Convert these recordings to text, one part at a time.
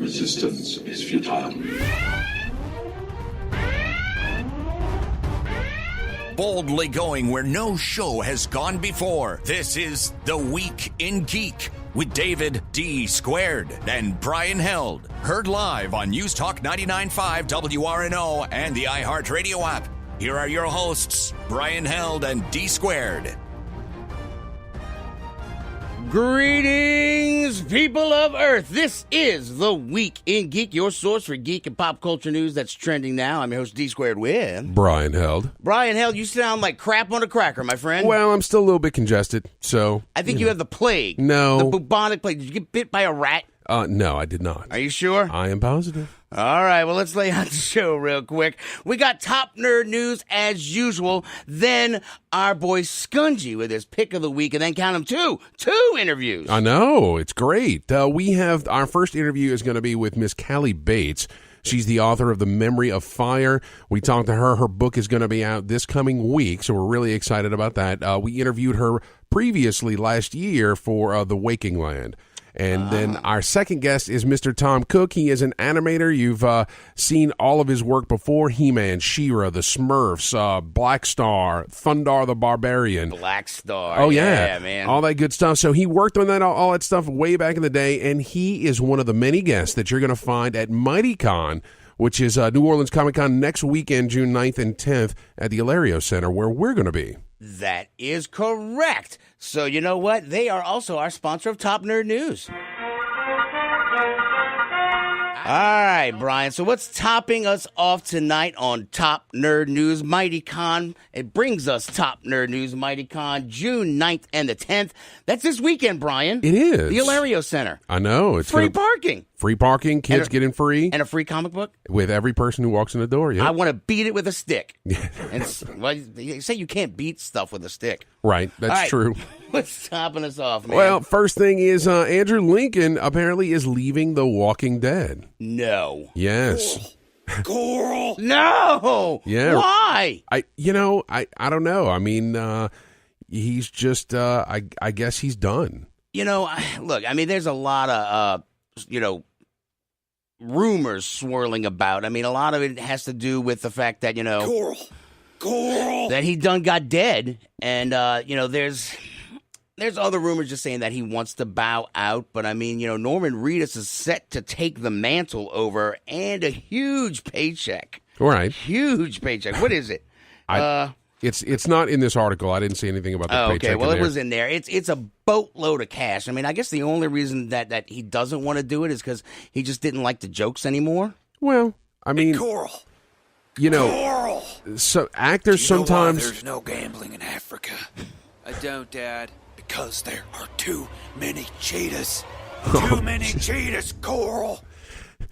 Resistance is futile. Boldly going where no show has gone before. This is The Week in Geek with David D. Squared and Brian Held. Heard live on News Talk 99.5 WRNO and the iHeartRadio app. Here are your hosts, Brian Held and D. Squared. Greetings, people of Earth. This is The Week in Geek, your source for geek and pop culture news that's trending now. I'm your host, D Squared with Brian Held. Brian Held, you sound like crap on a cracker, my friend. Well, I'm still a little bit congested, so... I think you have the plague. No. The bubonic plague. Did you get bit by a rat? No, I did not. Are you sure? I am positive. All right, well, let's lay out the show real quick. We got top nerd news as usual. Then our boy Skungy with his pick of the week, and then count them two interviews. I know, it's great. We have our first interview is going to be with Miss Callie Bates. She's the author of The Memory of Fire. We talked to her. Her book is going to be out this coming week, so we're really excited about that. We interviewed her previously last year for The Waking Land. And then our second guest is Mr. Tom Cook. He is an animator. You've seen all of his work before. He-Man, She-Ra, The Smurfs, Black Star, Thundar the Barbarian. Black Star. Oh, yeah, man. All that good stuff. So he worked on that, all that stuff way back in the day, and he is one of the many guests that you're going to find at MightyCon, which is New Orleans Comic Con next weekend, June 9th and 10th at the Alario Center, where we're going to be. That is correct. So you know what? They are also our sponsor of Top Nerd News. All right, Brian. So what's topping us off tonight on Top Nerd News? MightyCon. It brings us Top Nerd News, MightyCon, June 9th and the 10th. That's this weekend, Brian. It is. The Alario Center. I know. It's free parking. Free parking. Kids get in free. And a free comic book? With every person who walks in the door, yeah. I want to beat it with a stick. Well, you say you can't beat stuff with a stick. Right. That's true. What's topping us off, man? Well, first thing is Andrew Lincoln apparently is leaving The Walking Dead. No. Yes. Coral. No. Yeah. Why? I don't know. I mean, he's just, I guess he's done. Look, I mean, there's a lot of, rumors swirling about. I mean, a lot of it has to do with the fact that, Coral. That he done got dead. And, there's other rumors just saying that he wants to bow out. But, I mean, Norman Reedus is set to take the mantle over and a huge paycheck. Right. Huge paycheck. What is it? It's not in this article. I didn't see anything about the paycheck. Okay, well, it was in there. It's a boatload of cash. I mean, I guess the only reason that he doesn't want to do it is because he just didn't like the jokes anymore. Well, I mean, Coral. Coral. So actors sometimes. There's no gambling in Africa. I don't, Dad. Because there are too many cheetahs. Too many cheetahs, Coral.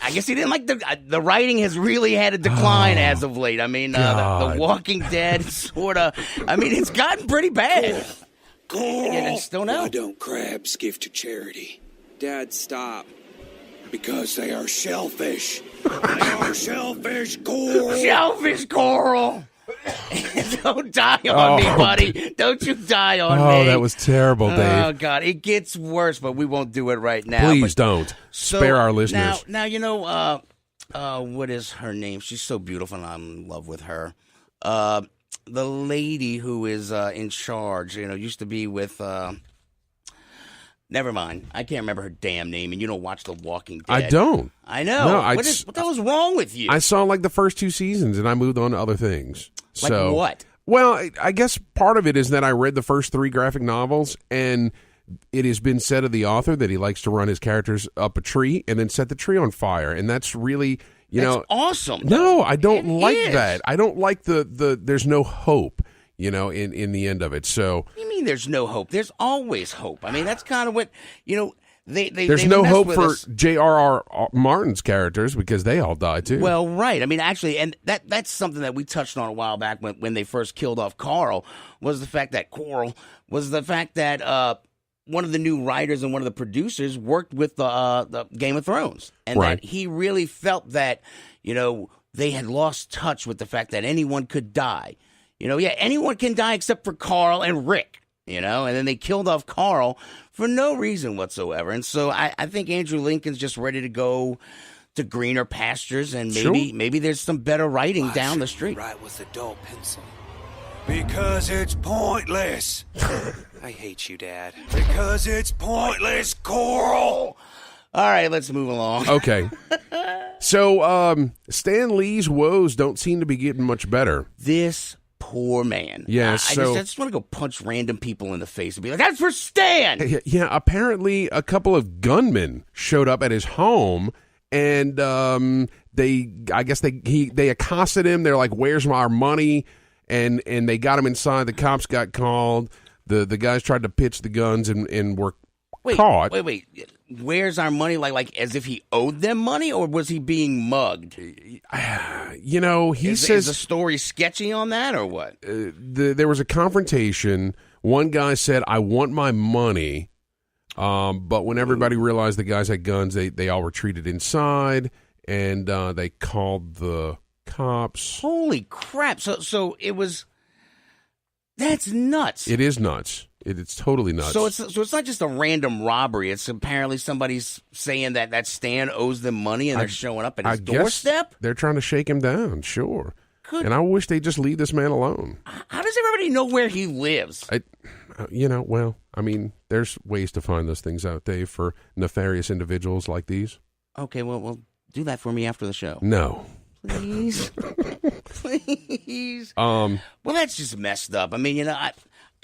I guess he didn't like the writing has really had a decline as of late. I mean, the Walking Dead sort of. I mean, it's gotten pretty bad. Coral. I just don't know. Why don't crabs give to charity? Dad, stop. Because they are shellfish. They are shellfish, Coral. Shellfish, Coral. Don't die on me, buddy. Don't you die on me. Oh, that was terrible, Dave. Oh, God. It gets worse, but we won't do it right now. Please don't. Spare our listeners. Now, what is her name? She's so beautiful, and I'm in love with her. The lady who is in charge, used to be with... Never mind. I can't remember her damn name, and you don't watch The Walking Dead. I don't. I know. No, what the hell is wrong with you? I saw the first 2 seasons, and I moved on to other things. Like what? Well, I guess part of it is that I read the first 3 graphic novels, and it has been said of the author that he likes to run his characters up a tree and then set the tree on fire, and that's really, that's awesome. No, I don't like that. I don't like the there's no hope. In the end of it. So what do you mean there's no hope? There's always hope. I mean, that's kind of what, there's no hope for J.R.R. Martin's characters because they all die too. Well, right. I mean, actually, and that's something that we touched on a while back when they first killed off Coral was the fact that one of the new writers and one of the producers worked with the Game of Thrones. And that he really felt that, they had lost touch with the fact that anyone could die. Anyone can die except for Carl and Rick. And then they killed off Carl for no reason whatsoever. And so I think Andrew Lincoln's just ready to go to greener pastures, and maybe there's some better writing down the street. Write with a dull pencil. Because it's pointless. I hate you, Dad. Because it's pointless, Coral. All right, let's move along. Okay. So Stan Lee's woes don't seem to be getting much better. This poor man. Yeah, I so just want to go punch random people in the face and be like, "That's for Stan." Yeah, apparently a couple of gunmen showed up at his home, and they accosted him. They're like, "Where's our money?" And they got him inside. The cops got called. The guys tried to pitch the guns and were caught. Wait. Where's our money? Like as if he owed them money, or was he being mugged? He says... Is the story sketchy on that, or what? There was a confrontation. One guy said, "I want my money." But when everybody realized the guys had guns, they all retreated inside, and they called the cops. Holy crap. So it was... That's nuts. It is nuts. It's totally nuts. So it's not just a random robbery. It's apparently somebody's saying that Stan owes them money, and they're showing up at his doorstep. They're trying to shake him down, sure. And I wish they'd just leave this man alone. How does everybody know where he lives? There's ways to find those things out, Dave, for nefarious individuals like these. Okay, well, do that for me after the show. No. Please. Please. Well, that's just messed up. I mean, I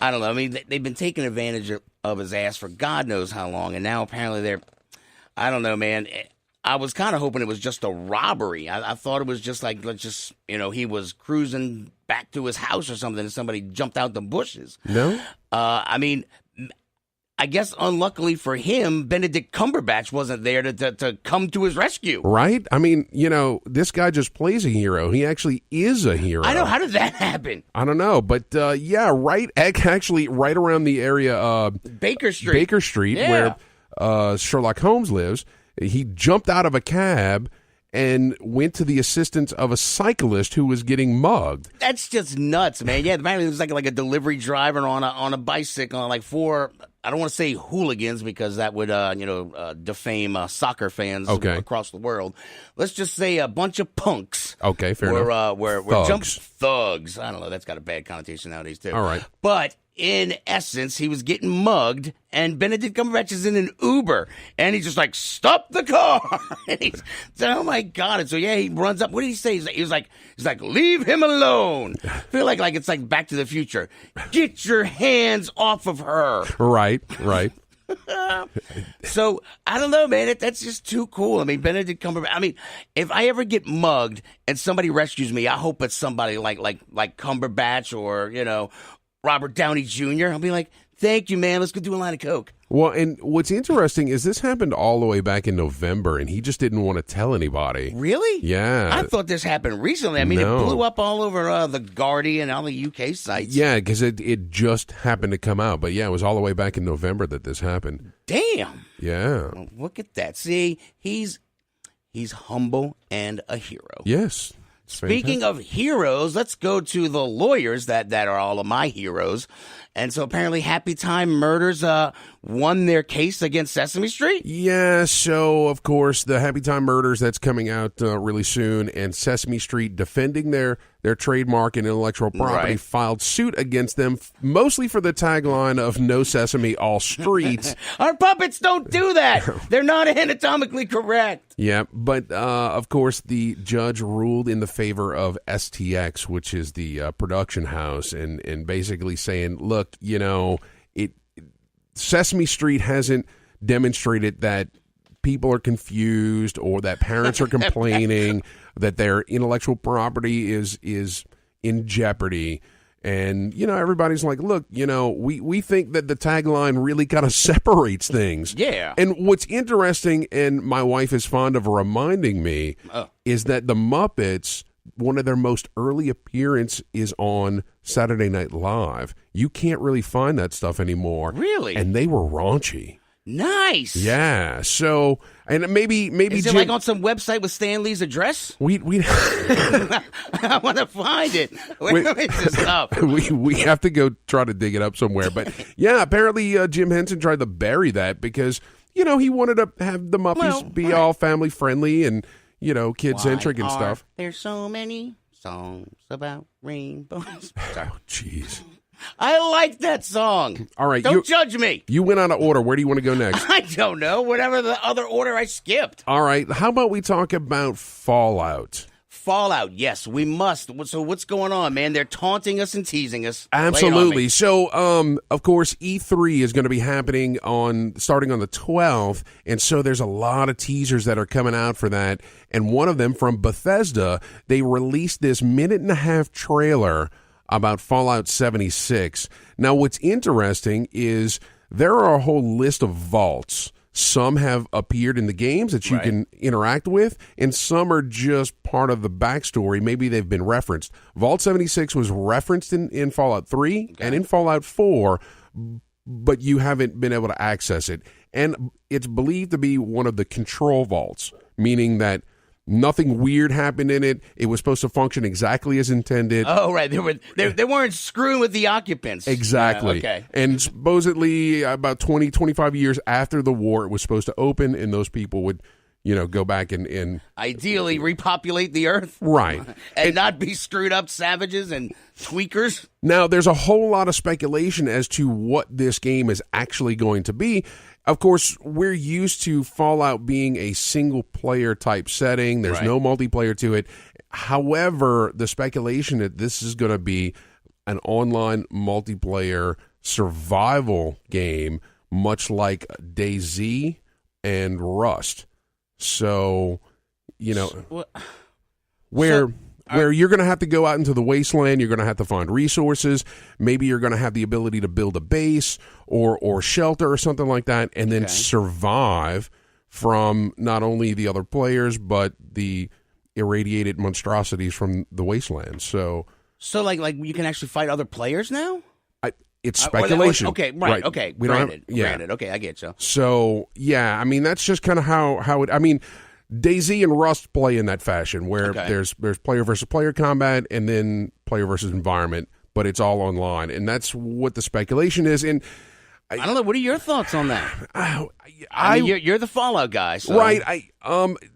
don't know. I mean, they've been taking advantage of his ass for God knows how long, and now apparently I don't know, man. I was kind of hoping it was just a robbery. I thought it was just like, he was cruising back to his house or something, and somebody jumped out the bushes. No? I guess unluckily for him, Benedict Cumberbatch wasn't there to come to his rescue. Right? I mean, this guy just plays a hero. He actually is a hero. I know. How did that happen? I don't know. But, actually right around the area... Baker Street. Yeah. Where Sherlock Holmes lives. He jumped out of a cab and went to the assistance of a cyclist who was getting mugged. That's just nuts, man. Yeah, apparently it was like a delivery driver on a bicycle, like four... I don't want to say hooligans because that would, defame soccer fans across the world. Let's just say a bunch of punks. Okay, fair enough. Jump thugs. I don't know. That's got a bad connotation nowadays, too. All right. But in essence, he was getting mugged, and Benedict Cumberbatch is in an Uber, and he's just like, "Stop the car!" And he's, oh my God! And so he runs up. What did he say? He's like, "Leave him alone." I feel like it's like Back to the Future. Get your hands off of her. Right. So I don't know, man. That's just too cool. I mean, Benedict Cumberbatch. I mean, if I ever get mugged and somebody rescues me, I hope it's somebody like Cumberbatch or Robert Downey Jr. I'll be like, "Thank you, man. Let's go do a line of coke." Well, and what's interesting is this happened all the way back in November, and he just didn't want to tell anybody. Really? Yeah. I thought this happened recently. I mean, It blew up all over the Guardian and all the UK sites. Yeah, because it just happened to come out. But yeah, it was all the way back in November that this happened. Damn. Yeah. Well, look at that. See, he's humble and a hero. Yes. Speaking of heroes, let's go to the lawyers that are all of my heroes. And so apparently Happy Time Murders won their case against Sesame Street? Yeah, so of course the Happy Time Murders, that's coming out really soon, and Sesame Street, defending their trademark and intellectual property, filed suit against them, mostly for the tagline of "No Sesame, All Streets." Our puppets don't do that. They're not anatomically correct. Yeah, but of course the judge ruled in the favor of STX, which is the production house, and basically saying, look, Sesame Street hasn't demonstrated that people are confused or that parents are complaining that their intellectual property is in jeopardy. And, everybody's like, look, we think that the tagline really kind of separates things. Yeah. And what's interesting, and my wife is fond of reminding me, is that the Muppets, one of their most early appearance is on Saturday Night Live. You can't really find that stuff anymore. Really? And they were raunchy. Nice. Yeah. So, and maybe Is it Jim, like on some website with Stan Lee's address? we I want to find it. Where is this stuff? we have to go try to dig it up somewhere. But yeah, apparently Jim Henson tried to bury that because he wanted to have the Muppies be all family friendly and kid centric and stuff. There's so many songs about rainbows. Sorry. Oh, jeez. I like that song. All right, Don't judge me. You went out of order. Where do you want to go next? I don't know. Whatever the other order I skipped. All right. How about we talk about Fallout? Fallout, yes, we must. So what's going on, man? They're taunting us and teasing us. Absolutely. So, of course, E3 is going to be happening starting on the 12th, and so there's a lot of teasers that are coming out for that. And one of them from Bethesda, they released this 1.5-minute trailer about Fallout 76. Now, what's interesting is there are a whole list of vaults. Some have appeared in the games that you can interact with, and some are just part of the backstory. Maybe they've been referenced. Vault 76 was referenced in Fallout 3 and in Fallout 4, but you haven't been able to access it. And it's believed to be one of the control vaults, meaning that nothing weird happened in it. It was supposed to function exactly as intended. Oh, right. They weren't screwing with the occupants. Exactly. Okay. And supposedly about 20, 25 years after the war, it was supposed to open, and those people would, go back and ideally repopulate the earth. Right. and not be screwed up savages and tweakers. Now, there's a whole lot of speculation as to what this game is actually going to be. Of course, we're used to Fallout being a single-player type setting. There's no multiplayer to it. However, the speculation that this is going to be an online multiplayer survival game, much like DayZ and Rust. So, where you're going to have to go out into the wasteland, you're going to have to find resources. Maybe you're going to have the ability to build a base or shelter or something like that, and then survive from not only the other players but the irradiated monstrosities from the wasteland. So like you can actually fight other players now? It's speculation. Okay, right. Okay, granted. Okay, I get you. So, yeah, I mean, that's just kind of how it... I mean, DayZ and Rust play in that fashion where there's player versus player combat and then player versus environment, but it's all online. And that's what the speculation is. And I don't know. What are your thoughts on that? I mean, you're the Fallout guy. So. Right.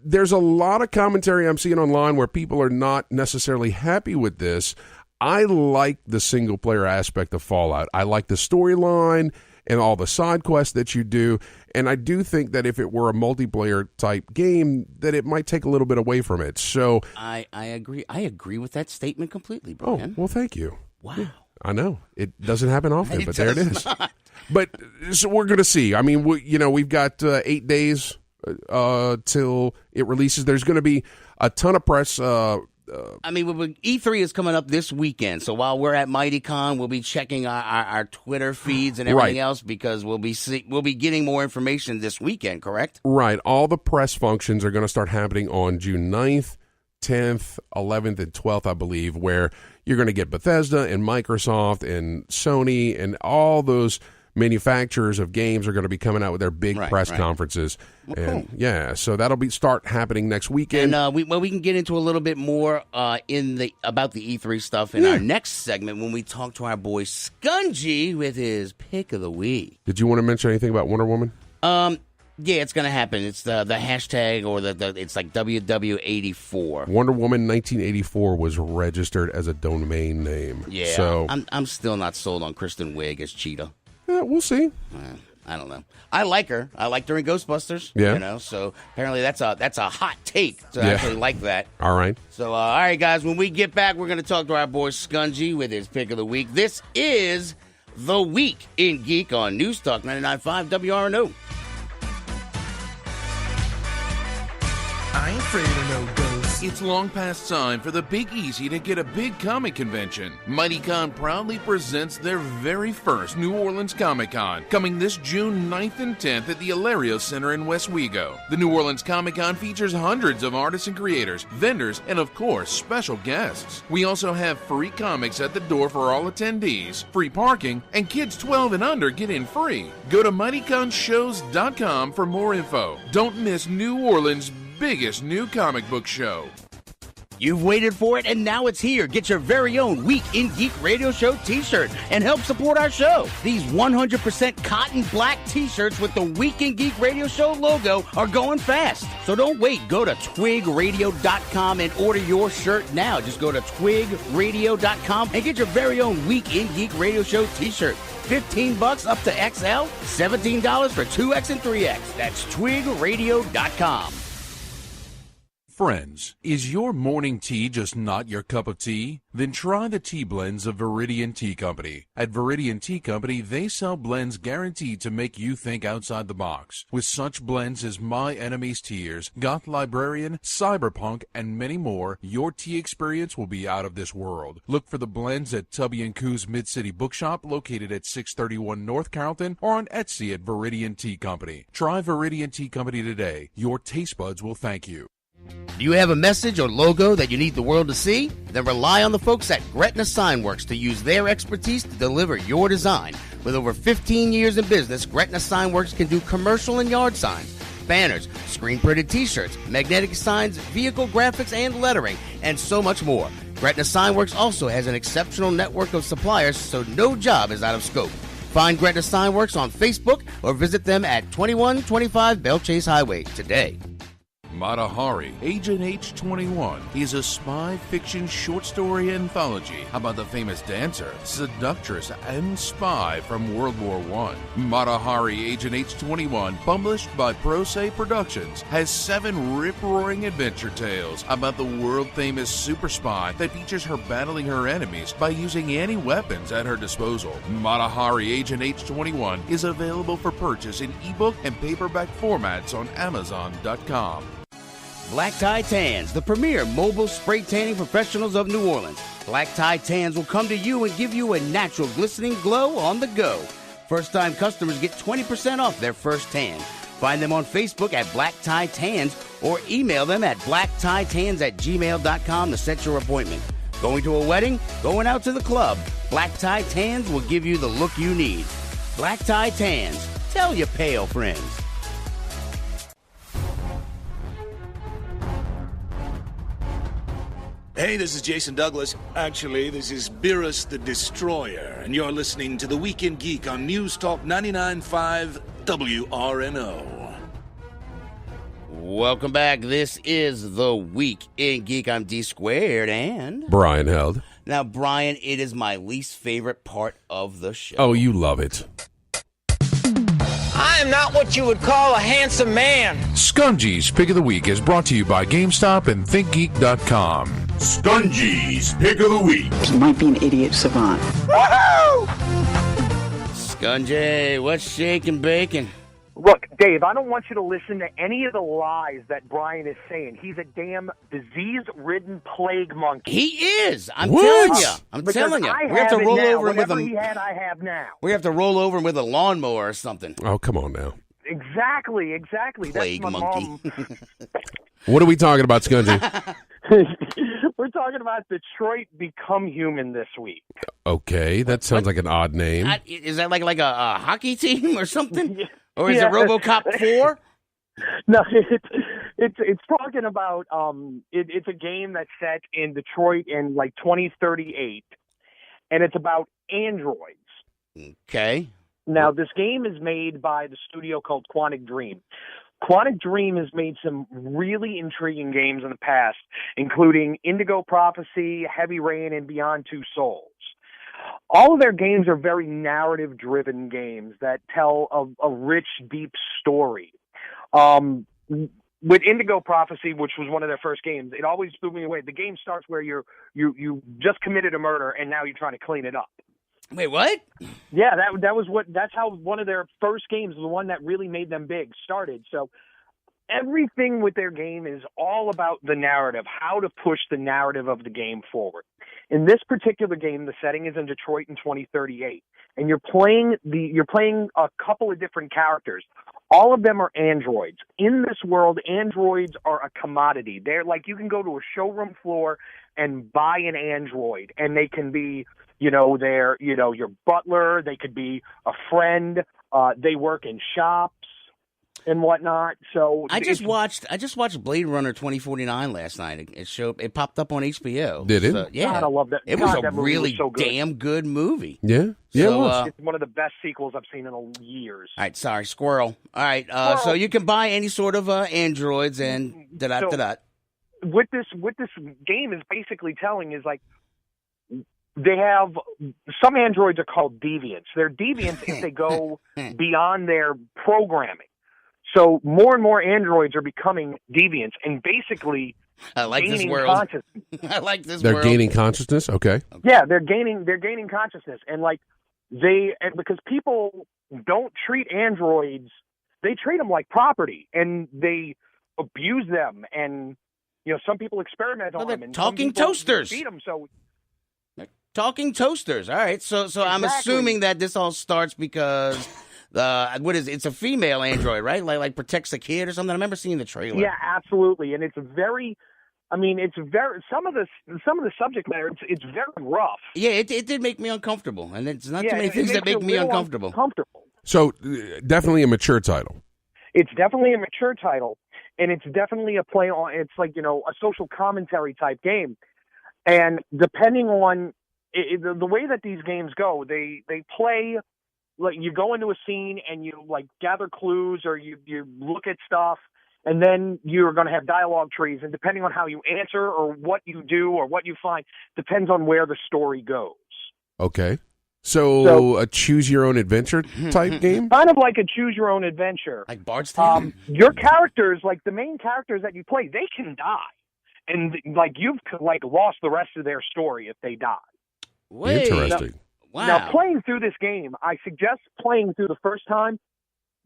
There's a lot of commentary I'm seeing online where people are not necessarily happy with this. I like the single-player aspect of Fallout. I like the storyline and all the side quests that you do, and I do think that if it were a multiplayer-type game, that it might take a little bit away from it. So I agree. I agree with that statement completely, Brian. Oh, well, thank you. Wow. Yeah, I know. It doesn't happen often, but there it is. Not. But so we're going to see. I mean, we've got 8 days till it releases. There's going to be a ton of press. I mean, E3 is coming up this weekend, so while we're at MightyCon, we'll be checking our Twitter feeds and everything else because we'll be getting more information this weekend, correct? Right. All the press functions are going to start happening on June 9th, 10th, 11th, and 12th, I believe, where you're going to get Bethesda and Microsoft and Sony and all those manufacturers of games are going to be coming out with their big press conferences. Well, and cool. yeah, so that'll start happening next weekend. And we can get into a little bit more about the E3 stuff in our next segment when we talk to our boy Skungy with his pick of the week. Did you want to mention anything about Wonder Woman? Yeah, it's going to happen. It's the hashtag or it's like WW84. Wonder Woman 1984 was registered as a domain name. Yeah, so I'm still not sold on Kristen Wiig as Cheetah. Yeah, we'll see. I don't know. I like her. I liked her in Ghostbusters. Yeah. So apparently that's a hot take to actually like that. All right. So, all right, guys, when we get back, we're going to talk to our boy Skungy with his pick of the week. This is The Week in Geek on News Talk 99.5 WRNO. I ain't afraid of no ghosts. It's long past time for the Big Easy to get a big comic convention. MightyCon proudly presents their very first New Orleans Comic Con, coming this June 9th and 10th at the Alario Center in Westwego. The New Orleans Comic Con features hundreds of artists and creators, vendors, and of course, special guests. We also have free comics at the door for all attendees, free parking, and kids 12 and under get in free. Go to MightyConShows.com for more info. Don't miss New Orleans' biggest new comic book show. You've waited for it, and now it's here. Get your very own Week in Geek Radio Show t-shirt and help support our show. These 100% cotton black t-shirts with the Week in Geek Radio Show logo are going fast. So don't wait. Go to twigradio.com and order your shirt now. Just go to twigradio.com and get your very own Week in Geek Radio Show t-shirt. $15 up to XL, $17 for 2X and 3X. That's twigradio.com. Friends, is your morning tea just not your cup of tea? Then try the tea blends of Viridian Tea Company. At Viridian Tea Company, they sell blends guaranteed to make you think outside the box. With such blends as My Enemy's Tears, Goth Librarian, Cyberpunk, and many more, your tea experience will be out of this world. Look for the blends at Tubby & Coo's Mid-City Bookshop, located at 631 North Carrollton, or on Etsy at Viridian Tea Company. Try Viridian Tea Company today. Your taste buds will thank you. Do you have a message or logo that you need the world to see? Then rely on the folks at Gretna Signworks to use their expertise to deliver your design. With over 15 years in business, Gretna Signworks can do commercial and yard signs, banners, screen-printed t-shirts, magnetic signs, vehicle graphics and lettering, and so much more. Gretna Signworks also has an exceptional network of suppliers, so no job is out of scope. Find Gretna Signworks on Facebook or visit them at 2125 Bell Chase Highway today. Mata Hari, Agent H21, is a spy fiction short story anthology about the famous dancer, seductress, and spy from World War I. Mata Hari, Agent H21, published by Pro Se Productions, has 7 rip-roaring adventure tales about the world-famous super spy that features her battling her enemies by using any weapons at her disposal. Mata Hari, Agent H21 is available for purchase in ebook and paperback formats on Amazon.com. Black Tie Tans, the premier mobile spray tanning professionals of New Orleans. Black Tie Tans will come to you and give you a natural glistening glow on the go. First-time customers get 20% off their first tan. Find them on Facebook at Black Tie Tans or email them at blacktitans@gmail.com to set your appointment. Going to a wedding? Going out to the club? Black Tie Tans will give you the look you need. Black Tie Tans. Tell your pale friends. Hey, this is Jason Douglas. Actually, this is Beerus the Destroyer, and you're listening to The Weekend Geek on News Talk 99.5 WRNO. Welcome back. This is The Week in Geek. I'm D Squared and Brian Held. Now, Brian, it is my least favorite part of the show. Oh, you love it. I am not what you would call a handsome man. Skungy's Pick of the Week is brought to you by GameStop and ThinkGeek.com. Skungy's Pick of the Week. You might be an idiot savant. Woohoo! Skungy, what's shaking bacon? Look, Dave, I don't want you to listen to any of the lies that Brian is saying. He's a damn disease-ridden plague monkey. He is. I'm telling you. I'm Because telling you. I We have to it roll now. over him with Whatever a. he had, I have now. We have to roll over him with a lawnmower or something. Oh, come on now. Exactly. Plague That's my monkey. mom. What are we talking about, Skungy? We're talking about Detroit Become Human this week. Okay, that sounds like an odd name. Is that like a hockey team or something? Yeah. Or is it RoboCop 4? No, it's talking about it's a game that's set in Detroit in like 2038, and it's about androids. Okay. Now, this game is made by the studio called Quantic Dream. Quantic Dream has made some really intriguing games in the past, including Indigo Prophecy, Heavy Rain, and Beyond Two Souls. All of their games are very narrative-driven games that tell a rich, deep story. With Indigo Prophecy, which was one of their first games, it always blew me away. The game starts where you just committed a murder and now you're trying to clean it up. Wait, what? Yeah, that's how one of their first games, the one that really made them big, started. So everything with their game is all about the narrative, how to push the narrative of the game forward. In this particular game, the setting is in Detroit in 2038, and you're playing a couple of different characters. All of them are androids. In this world, androids are a commodity. They're like, you can go to a showroom floor and buy an android, and they can be, they're, your butler. They could be a friend. They work in shops and whatnot. So I just watched Blade Runner 2049 last night. It popped up on HBO. Did it? So, yeah, God, I love that. It was a really damn good movie. Yeah, yeah. So, it's one of the best sequels I've seen in years. All right, sorry, squirrel. All right, so you can buy any sort of androids and da-da-da-da. What this game is basically telling is like, they have some androids are called deviants. They're deviants if they go beyond their programming. So more and more androids are becoming deviants and basically I like gaining this world. consciousness. I like this They're world. gaining consciousness? Okay. Yeah, they're gaining consciousness. And like because people don't treat androids, they treat them like property and they abuse them, and some people experiment on them, and talking some toasters. Feed them, so talking toasters. All right, so I'm assuming that this all starts because what is it? It's a female android, right? Like protects a kid or something. I remember seeing the trailer. Yeah, absolutely, and it's very. I mean, it's very some of the subject matter. It's very rough. Yeah, it did make me uncomfortable, and it's not too many things that make me uncomfortable. So definitely a mature title. It's definitely a mature title, and it's definitely a play on. It's like a social commentary type game, and depending on the way that these games go, they play. Like you go into a scene and you like gather clues or you look at stuff, and then you're going to have dialogue trees, and depending on how you answer or what you do or what you find depends on where the story goes. Okay. So a choose your own adventure type game? Kind of like a choose your own adventure. Like Bard's Tale? Your characters, like the main characters that you play, they can die. And like you've like lost the rest of their story if they die. Interesting. Wow. Now, playing through this game, I suggest playing through the first time.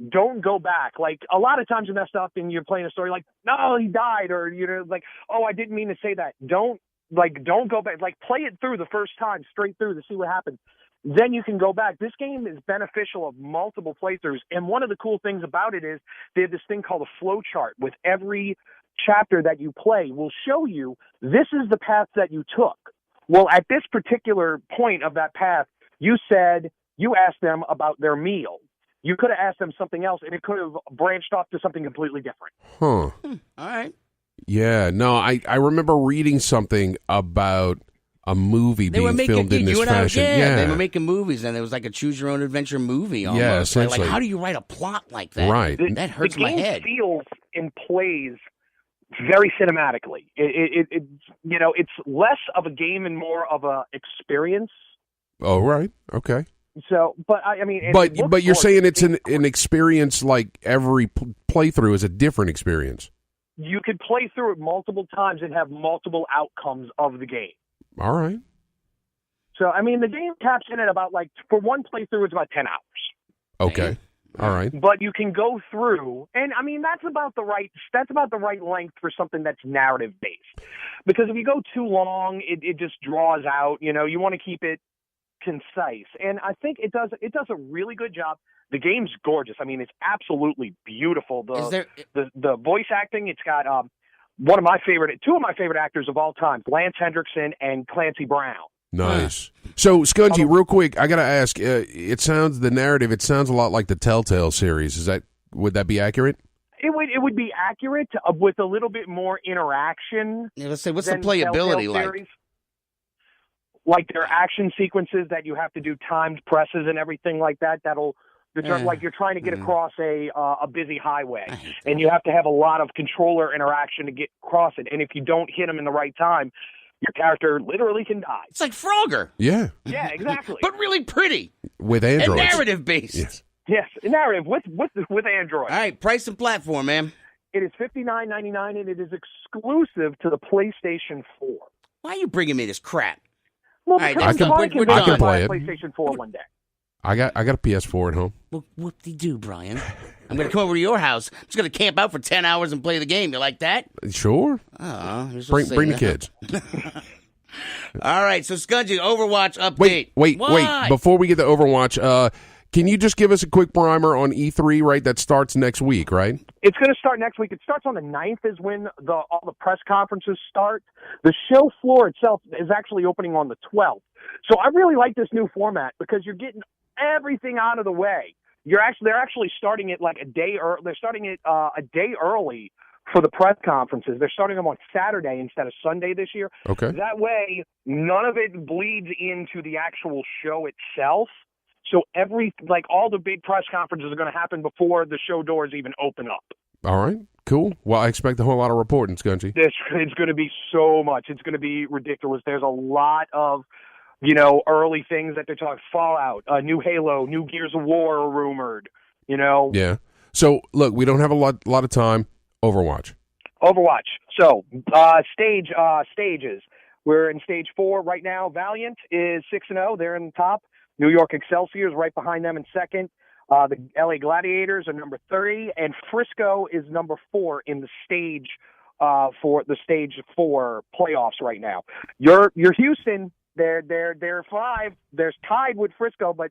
Don't go back. Like, a lot of times you mess up and you're playing a story like, no, he died, or, like, oh, I didn't mean to say that. Don't go back. Like, play it through the first time, straight through to see what happens. Then you can go back. This game is beneficial of multiple playthroughs, and one of the cool things about it is they have this thing called a flow chart. With every chapter that you play will show you, this is the path that you took. Well, at this particular point of that path, you asked them about their meal. You could have asked them something else, and it could have branched off to something completely different. Huh. All right. Yeah, no, I remember reading something about a movie being filmed in this fashion. Yeah, they were making movies, and it was like a choose-your-own-adventure movie almost. Yeah, essentially. Like, how do you write a plot like that? Right. That hurts my head. The game feels and plays very cinematically. It's less of a game and more of a experience. Oh, right. Okay. So, but I mean, but you're saying it's an experience like every playthrough is a different experience. You could play through it multiple times and have multiple outcomes of the game. All right. So, I mean, the game caps in at about for one playthrough, it's about 10 hours. Okay. All right. But you can go through, and I mean, that's about the right length for something that's narrative based. Because if you go too long, it just draws out. You want to keep it concise, and I think it does a really good job. The game's gorgeous. I mean, it's absolutely beautiful. The voice acting, it's got two of my favorite actors of all time, Lance Hendrickson and Clancy Brown. Nice. So, Skungy, real quick, I got to ask, the narrative sounds a lot like the Telltale series. Would that be accurate? It would be accurate with a little bit more interaction. Yeah, let's say, what's the playability like? Series. Like their action sequences that you have to do timed presses and everything like that. Like you're trying to get across a busy highway, and you have to have a lot of controller interaction to get across it. And if you don't hit them in the right time, your character literally can die. It's like Frogger. Yeah. Yeah, exactly. But really pretty. With androids. And narrative based. Yes, narrative with Android. All right, price and platform, man. It is $59.99, and it is exclusive to the PlayStation 4. Why are you bringing me this crap? Well, I can play it. PlayStation 4 one day. I got a PS4 at home. Well, whoop-de-doo, Brian. I'm going to come over to your house. I'm just going to camp out for 10 hours and play the game. You like that? Sure. Bring the kids. All right, so Skungy, Overwatch update. Wait. Before we get to Overwatch, can you just give us a quick primer on E3, right? That starts next week, right? It's going to start next week. It starts on the 9th is when all the press conferences start. The show floor itself is actually opening on the 12th. So I really like this new format because you're getting everything out of the way. They're actually starting it like a day early. They're starting it a day early for the press conferences. They're starting them on Saturday instead of Sunday this year. Okay. That way, none of it bleeds into the actual show itself. So all the big press conferences are going to happen before the show doors even open up. All right, cool. Well, I expect a whole lot of reporting, Skungy. It's going to be so much. It's going to be ridiculous. There's a lot of, early things that they're talking. Fallout, new Halo, new Gears of War are rumored, Yeah. So, look, we don't have a lot of time. Overwatch. So, stages. We're in stage 4 right now. Valiant is 6-0. They're in the top. New York Excelsior is right behind them in second. The LA Gladiators are number 3, and Frisco is number 4 in the stage for the stage 4 playoffs right now. Your Houston, they're 5. They're tied with Frisco, but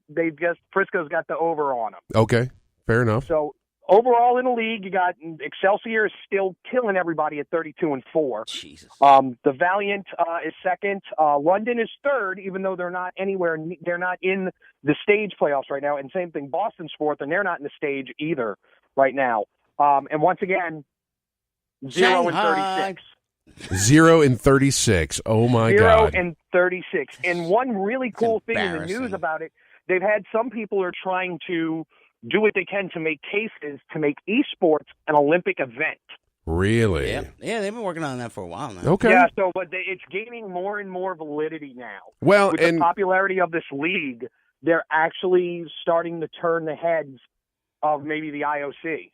Frisco's got the over on them. Okay, fair enough. So overall in the league, you got Excelsior is still killing everybody at 32-4. Jesus. The Valiant is second. London is third, even though they're not they're not in the stage playoffs right now. And same thing, Boston's fourth, and they're not in the stage either right now. And once again, 0-36. 0-36. Oh my God. 0-36. And one really cool thing in the news about it, they've had some people are trying to do what they can to make cases to make esports an Olympic event. Really? Yeah, they've been working on that for a while now. Okay. Yeah, but it's gaining more and more validity now. Well, with the popularity of this league, they're actually starting to turn the heads of maybe the IOC.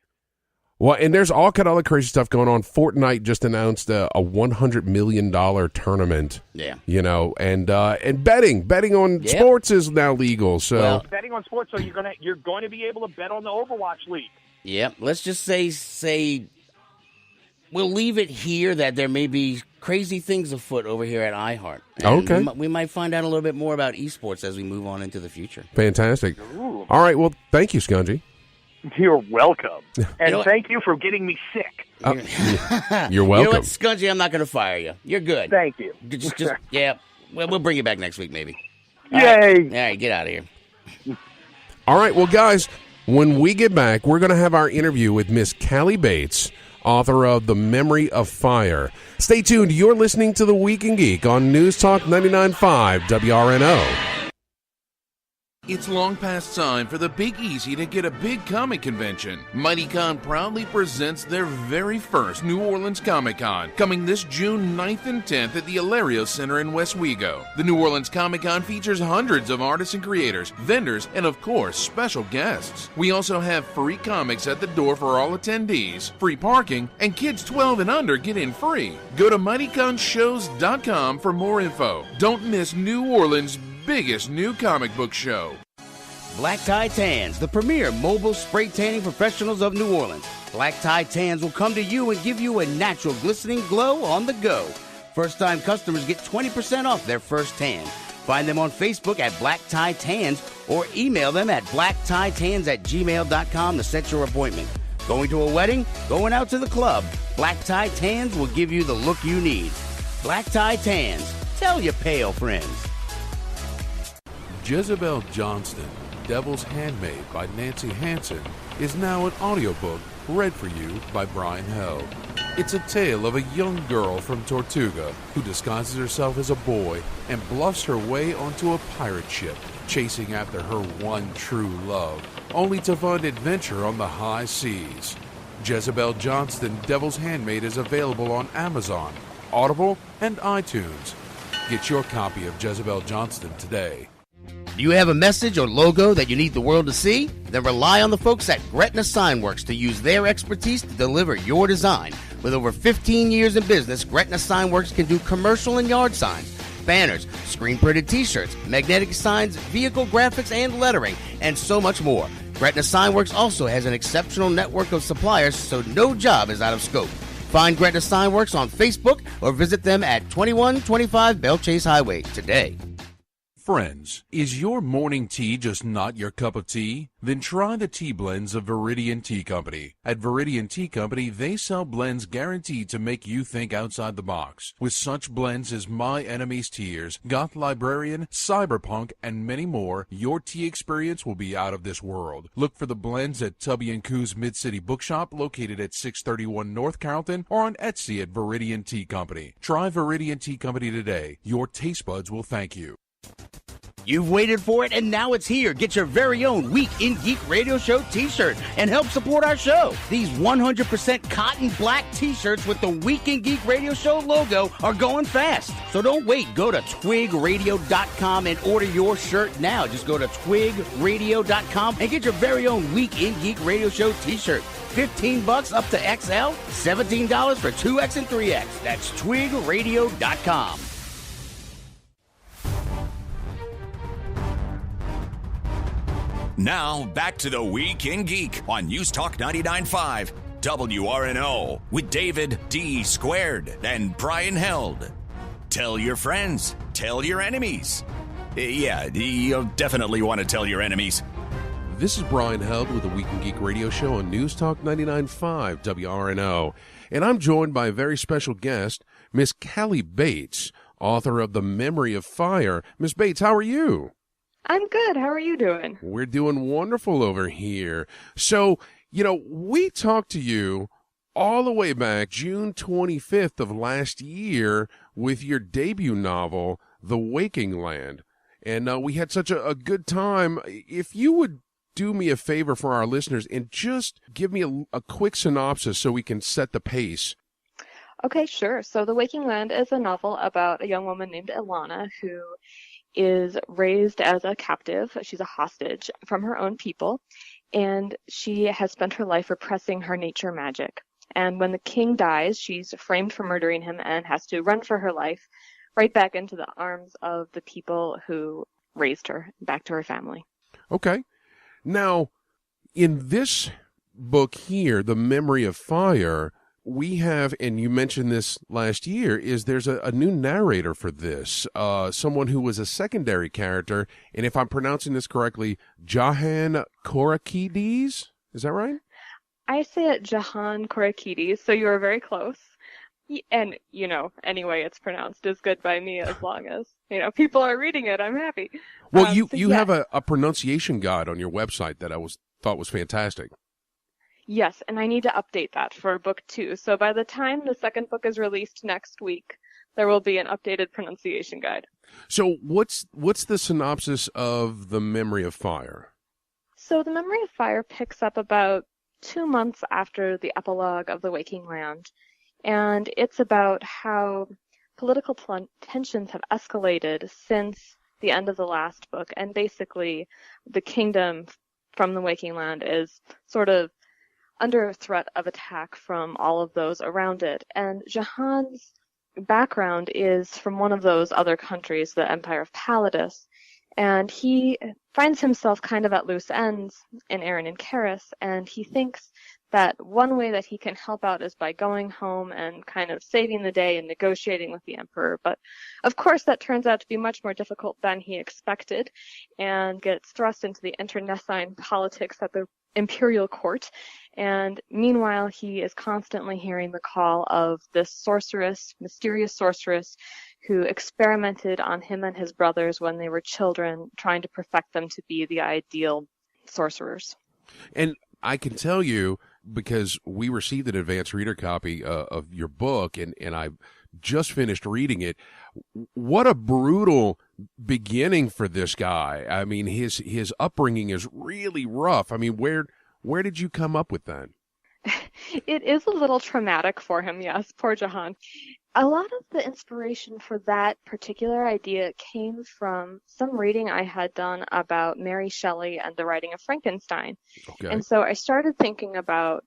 Well, and there's all kind of other crazy stuff going on. Fortnite just announced a $100 million tournament. Yeah. And betting on sports is now legal. So betting on sports, so you're going to be able to bet on the Overwatch League. Yep. Let's just say we'll leave it here that there may be crazy things afoot over here at iHeart. And okay. We might find out a little bit more about esports as we move on into the future. Fantastic. Ooh. All right. Well, thank you, Skungy. You're welcome. And thank you for getting me sick. You're welcome. You know what, Skungy, I'm not going to fire you. You're good. Thank you. Just yeah. Well, we'll bring you back next week, maybe. Yay. All right, get out of here. All right. Well, guys, when we get back, we're going to have our interview with Miss Callie Bates, author of The Memory of Fire. Stay tuned. You're listening to The Week in Geek on News Talk 99.5 WRNO. It's long past time for the Big Easy to get a big comic convention. MightyCon proudly presents their very first New Orleans Comic Con, coming this June 9th and 10th at the Alario Center in West Wego. The New Orleans Comic Con features hundreds of artists and creators, vendors, and of course, special guests. We also have free comics at the door for all attendees, free parking, and kids 12 and under get in free. Go to MightyConShows.com for more info. Don't miss New Orleans' biggest new comic book show. Black Tie Tans, the premier mobile spray tanning professionals of New Orleans. Black Tie Tans will come to you and give you a natural glistening glow on the go. First-time customers get 20% off their first tan. Find them on Facebook at Black Tie Tans or email them at blacktitans@gmail.com to set your appointment. Going to a wedding? Going out to the club? Black Tie Tans will give you the look you need. Black Tie Tans. Tell your pale friends. Jezebel Johnston, Devil's Handmaid by Nancy Hansen, is now an audiobook read for you by Brian Held. It's a tale of a young girl from Tortuga who disguises herself as a boy and bluffs her way onto a pirate ship, chasing after her one true love, only to find adventure on the high seas. Jezebel Johnston, Devil's Handmaid is available on Amazon, Audible, and iTunes. Get your copy of Jezebel Johnston today. Do you have a message or logo that you need the world to see? Then rely on the folks at Gretna Signworks to use their expertise to deliver your design. With over 15 years in business, Gretna Signworks can do commercial and yard signs, banners, screen-printed t-shirts, magnetic signs, vehicle graphics and lettering, and so much more. Gretna Signworks also has an exceptional network of suppliers, so no job is out of scope. Find Gretna Signworks on Facebook or visit them at 2125 Bell Chase Highway today. Friends, is your morning tea just not your cup of tea? Then try the tea blends of Viridian Tea Company. At Viridian Tea Company, they sell blends guaranteed to make you think outside the box. With such blends as My Enemy's Tears, Goth Librarian, Cyberpunk, and many more, your tea experience will be out of this world. Look for the blends at Tubby & Coo's Mid-City Bookshop, located at 631 North Carrollton, or on Etsy at Viridian Tea Company. Try Viridian Tea Company today. Your taste buds will thank you. You've waited for it, and now it's here. Get your very own Week in Geek Radio Show t-shirt and help support our show. These 100% cotton black t-shirts with the Week in Geek Radio Show logo are going fast. So don't wait. Go to twigradio.com and order your shirt now. Just go to twigradio.com and get your very own Week in Geek Radio Show t-shirt. $15 up to XL, $17 for 2X and 3X. That's twigradio.com. Now, back to the Week in Geek on News Talk 99.5 WRNO with David D. Squared and Brian Held. Tell your friends. Tell your enemies. Yeah, you'll definitely want to tell your enemies. This is Brian Held with the Week in Geek Radio Show on News Talk 99.5 WRNO. And I'm joined by a very special guest, Miss Callie Bates, author of The Memory of Fire. Miss Bates, how are you? I'm good. How are you doing? We're doing wonderful over here. So, we talked to you all the way back June 25th of last year with your debut novel, The Waking Land. And we had such a good time. If you would do me a favor for our listeners and just give me a quick synopsis so we can set the pace. Okay, sure. So The Waking Land is a novel about a young woman named Ilana who is raised as a captive. She's a hostage from her own people, and she has spent her life repressing her nature magic. And when the king dies, she's framed for murdering him and has to run for her life right back into the arms of the people who raised her, back to her family. Okay. Now, in this book here, The Memory of Fire, we have, and you mentioned this last year, is there's a new narrator for this, someone who was a secondary character, and if I'm pronouncing this correctly, Jahan Korakides? Is that right? I say it Jahan Korakides, so you are very close. And, any way it's pronounced is good by me as long as, people are reading it. I'm happy. Well, you have a pronunciation guide on your website that I thought was fantastic. Yes, and I need to update that for book 2. So by the time the second book is released next week, there will be an updated pronunciation guide. So what's the synopsis of The Memory of Fire? So The Memory of Fire picks up about 2 months after the epilogue of The Waking Land, and it's about how political tensions have escalated since the end of the last book, and basically the kingdom from The Waking Land is sort of under threat of attack from all of those around it. And Jahan's background is from one of those other countries, the Empire of Palladus, and he finds himself kind of at loose ends in Erin and Karis, and he thinks that one way that he can help out is by going home and kind of saving the day and negotiating with the emperor. But of course that turns out to be much more difficult than he expected and gets thrust into the internecine politics at the imperial court. And meanwhile, he is constantly hearing the call of this mysterious sorceress, who experimented on him and his brothers when they were children, trying to perfect them to be the ideal sorcerers. And I can tell you, because we received an advanced reader copy of your book, and I just finished reading it, what a brutal beginning for this guy. I mean, his upbringing is really rough. I mean, where did you come up with that? It is a little traumatic for him, yes, poor Jahan. A lot of the inspiration for that particular idea came from some reading I had done about Mary Shelley and the writing of Frankenstein. Okay. And so I started thinking about,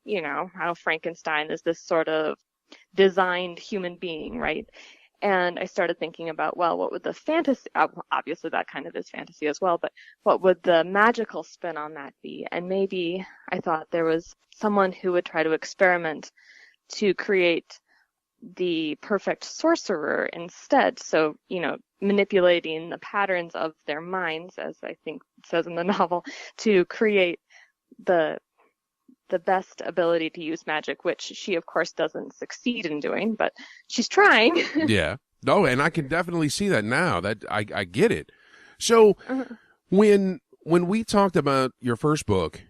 how Frankenstein is this sort of designed human being, right? And I started thinking about, well, what would the fantasy, obviously that kind of is fantasy as well, but what would the magical spin on that be? And maybe I thought there was someone who would try to experiment to create the perfect sorcerer instead. So, manipulating the patterns of their minds, as I think it says in the novel, to create the best ability to use magic, which she, of course, doesn't succeed in doing, but she's trying. Yeah. No, and I can definitely see that now. That I get it. So when we talked about your first book,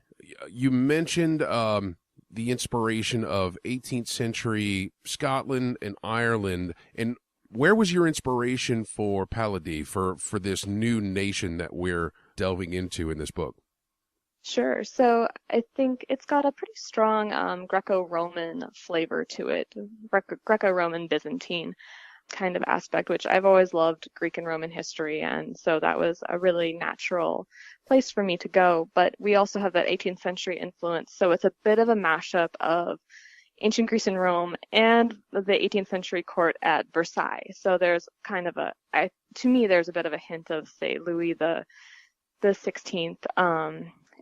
you mentioned the inspiration of 18th century Scotland and Ireland. And where was your inspiration for Paladie, for this new nation that we're delving into in this book? Sure. So I think it's got a pretty strong Greco-Roman flavor to it, Greco-Roman Byzantine kind of aspect, which I've always loved Greek and Roman history, and so that was a really natural place for me to go. But we also have that 18th century influence, so it's a bit of a mashup of ancient Greece and Rome and the 18th century court at Versailles. So there's kind of to me, there's a bit of a hint of, say, Louis the 16th,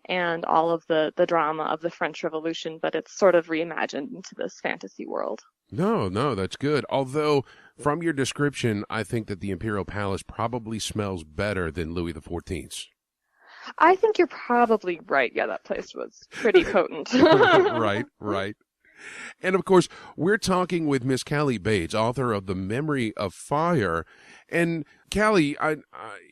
and all of the drama of the French Revolution, but it's sort of reimagined into this fantasy world. No, that's good. Although, from your description, I think that the Imperial Palace probably smells better than Louis XIV's. I think you're probably right. Yeah, that place was pretty potent. Right. And, of course, we're talking with Miss Callie Bates, author of The Memory of Fire. And, Callie,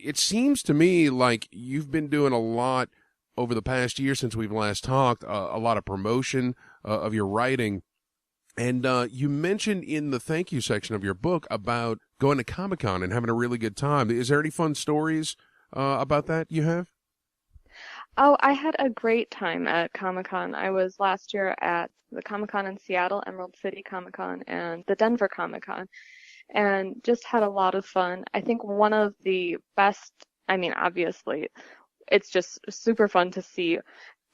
it seems to me like you've been doing a lot over the past year since we've last talked, a lot of promotion of your writing. And you mentioned in the thank you section of your book about going to Comic-Con and having a really good time. Is there any fun stories about that you have? Oh, I had a great time at Comic-Con. I was last year at the Comic-Con in Seattle, Emerald City Comic-Con, and the Denver Comic-Con, and just had a lot of fun. I think one of the best, obviously, it's just super fun to see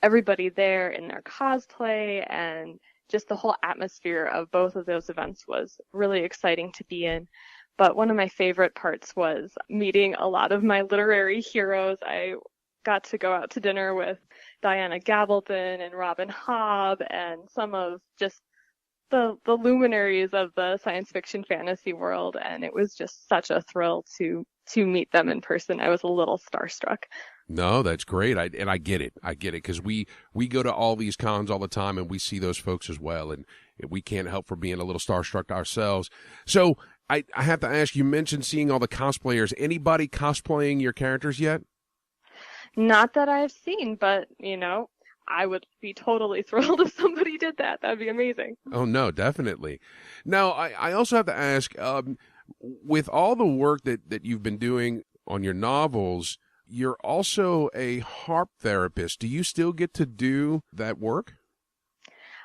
everybody there in their cosplay, and just the whole atmosphere of both of those events was really exciting to be in. But one of my favorite parts was meeting a lot of my literary heroes. I got to go out to dinner with Diana Gabaldon and Robin Hobb and some of just the luminaries of the science fiction fantasy world, and it was just such a thrill to meet them in person. I was a little starstruck. No, that's great. I get it. Because we go to all these cons all the time and we see those folks as well. And we can't help from being a little starstruck ourselves. So I have to ask, you mentioned seeing all the cosplayers. Anybody cosplaying your characters yet? Not that I've seen, but, I would be totally thrilled if somebody did that. That'd be amazing. Oh, no, definitely. Now, I also have to ask, with all the work that you've been doing on your novels, you're also a harp therapist. Do you still get to do that work?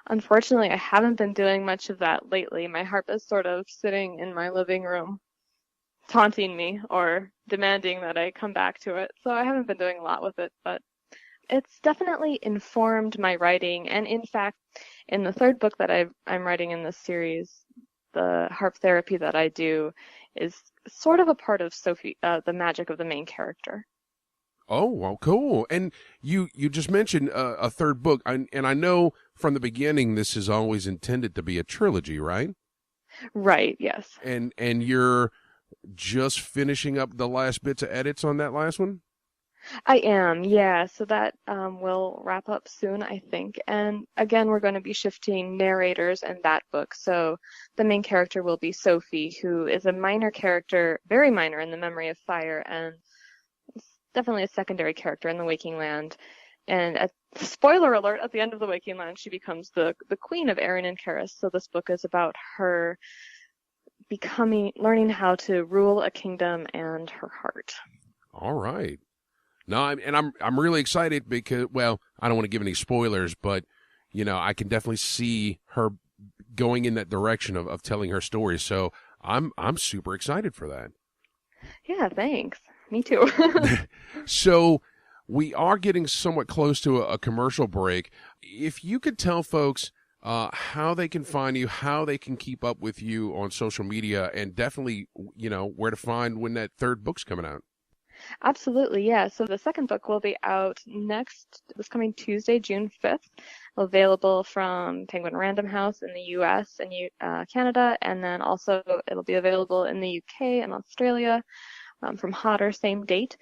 Unfortunately, I haven't been doing much of that lately. My harp is sort of sitting in my living room, taunting me or demanding that I come back to it. So I haven't been doing a lot with it, but it's definitely informed my writing. And in fact, in the third book that I'm writing in this series, the harp therapy that I do is sort of a part of Sophie, the magic of the main character. Oh, well, cool. And you just mentioned a third book, and I know from the beginning this is always intended to be a trilogy, right? Right, yes. And you're just finishing up the last bits of edits on that last one? I am, yeah. So that will wrap up soon, I think. And again, we're going to be shifting narrators in that book. So the main character will be Sophie, who is a minor character, very minor in The Memory of Fire, and definitely a secondary character in The Waking Land. And spoiler alert, at the end of The Waking Land, she becomes the queen of Erin and Karis. So this book is about her learning how to rule a kingdom and her heart. All right. No, I'm really excited because, well, I don't want to give any spoilers, but I can definitely see her going in that direction of telling her story. So I'm super excited for that. Yeah, thanks. Me too. So we are getting somewhat close to a commercial break. If you could tell folks how they can find you, how they can keep up with you on social media, and definitely, where to find when that third book's coming out. Absolutely, yeah. So the second book will be out this coming Tuesday, June 5th, available from Penguin Random House in the US and Canada, and then also it'll be available in the UK and Australia from Hodder, same date.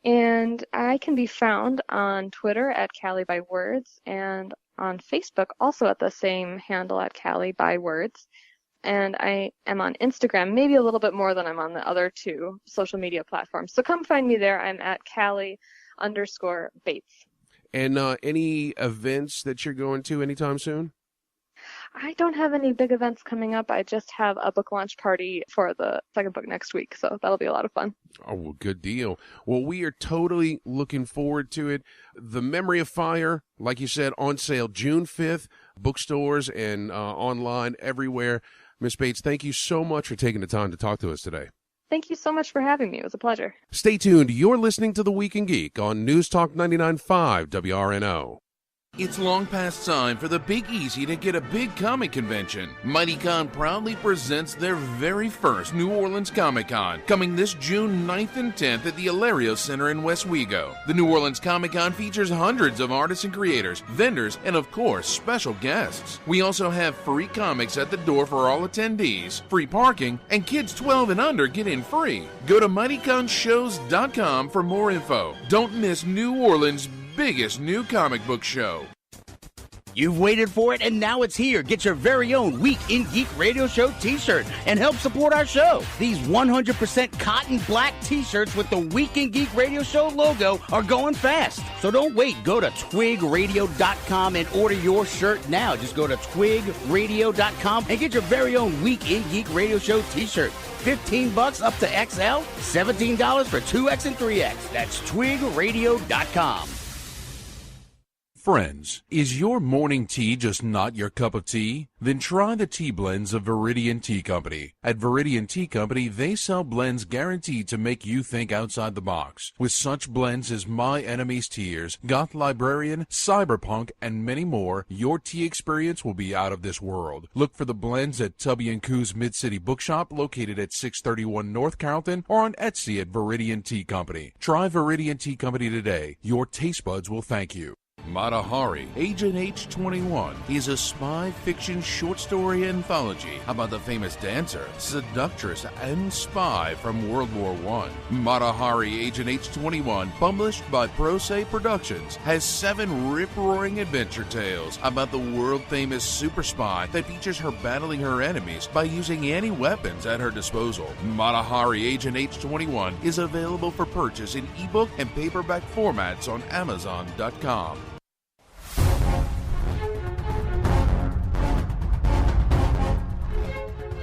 And I can be found on Twitter at Callie by Words, and on Facebook also at the same handle at Callie by Words. And I am on Instagram, maybe a little bit more than I'm on the other two social media platforms. So come find me there. I'm at Callie_Bates. And any events that you're going to anytime soon? I don't have any big events coming up. I just have a book launch party for the second book next week, so that'll be a lot of fun. Oh, well, good deal. Well, we are totally looking forward to it. The Memory of Fire, like you said, on sale June 5th, bookstores and online everywhere. Miss Bates, thank you so much for taking the time to talk to us today. Thank you so much for having me. It was a pleasure. Stay tuned. You're listening to The Week in Geek on News Talk 99.5 WRNO. It's long past time for the Big Easy to get a big comic convention. MightyCon proudly presents their very first New Orleans Comic Con, coming this June 9th and 10th at the Alario Center in West Wego. The New Orleans Comic Con features hundreds of artists and creators, vendors, and of course, special guests. We also have free comics at the door for all attendees, free parking, and kids 12 and under get in free. Go to MightyConShows.com for more info. Don't miss New Orleans' biggest new comic book show. You've waited for it, and now it's here. Get your very own Week in Geek Radio Show t-shirt and help support our show. These 100% cotton black t-shirts with the Week in Geek Radio Show logo are going fast. So don't wait. Go to twigradio.com and order your shirt now. Just go to twigradio.com and get your very own Week in Geek Radio Show t-shirt. $15 up to XL, $17 for 2X and 3X. That's twigradio.com. Friends, is your morning tea just not your cup of tea? Then try the tea blends of Viridian Tea Company. At Viridian Tea Company, they sell blends guaranteed to make you think outside the box. With such blends as My Enemy's Tears, Goth Librarian, Cyberpunk, and many more, your tea experience will be out of this world. Look for the blends at Tubby & Coo's Mid-City Bookshop, located at 631 North Carrollton, or on Etsy at Viridian Tea Company. Try Viridian Tea Company today. Your taste buds will thank you. Mata Hari, Agent H21, is a spy fiction short story anthology about the famous dancer, seductress, and spy from World War I. Mata Hari, Agent H21, published by Pro Se Productions, has 7 rip-roaring adventure tales about the world-famous super spy that features her battling her enemies by using any weapons at her disposal. Mata Hari, Agent H21 is available for purchase in ebook and paperback formats on Amazon.com.